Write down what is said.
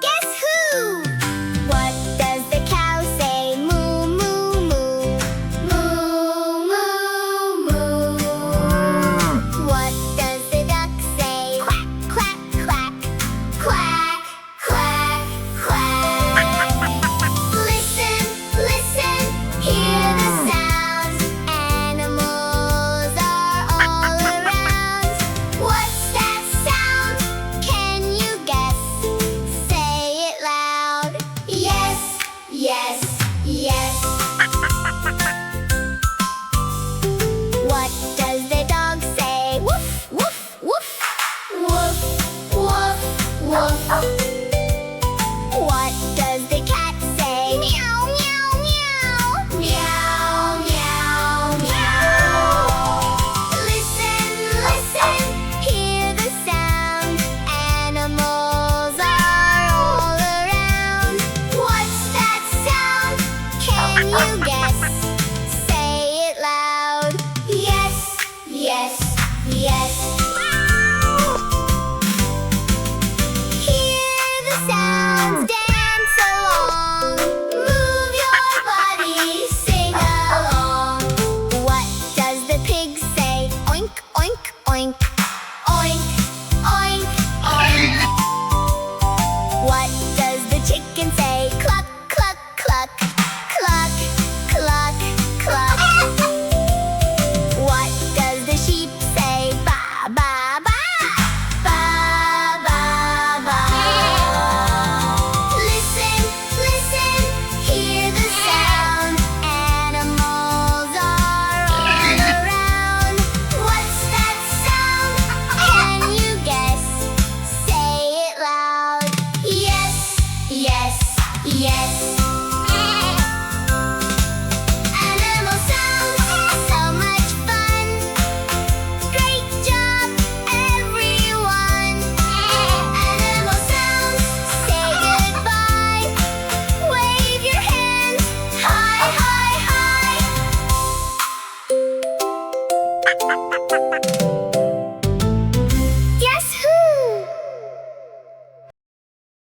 Guess who? What does the cow say? Moo, moo, moo. Moo, moo, moo. What does the duck say? Quack, quack, quack. Quack, quack, quack. Listen, listen, hear the sounds. Animals are all around. What's that sound? Can you guess? Say it loud. Yes, yes, yes. What does the dog say? Woof, woof, woof. Woof, woof, woof. What does the cat say? Meow, meow, meow. Meow, meow, meow. Listen, listen, hear the sound. Animals are all around. What's that sound? Can you guess? Say it loud. Yes, yes, yes. Hear the sounds, dance along. Move your body, sing along. What does the pig say? Oink, oink, oink. Oink, oink, oink. What does the chicken say? Cluck, cluck, cluck. Cluck, cluck, cluck. What does the sheep say? Ba, ba, ba. Ba, ba, ba. Listen, listen, hear the sound. Animals are all around. What's that sound? Can you guess? Say it loud. Yes, yes, yes.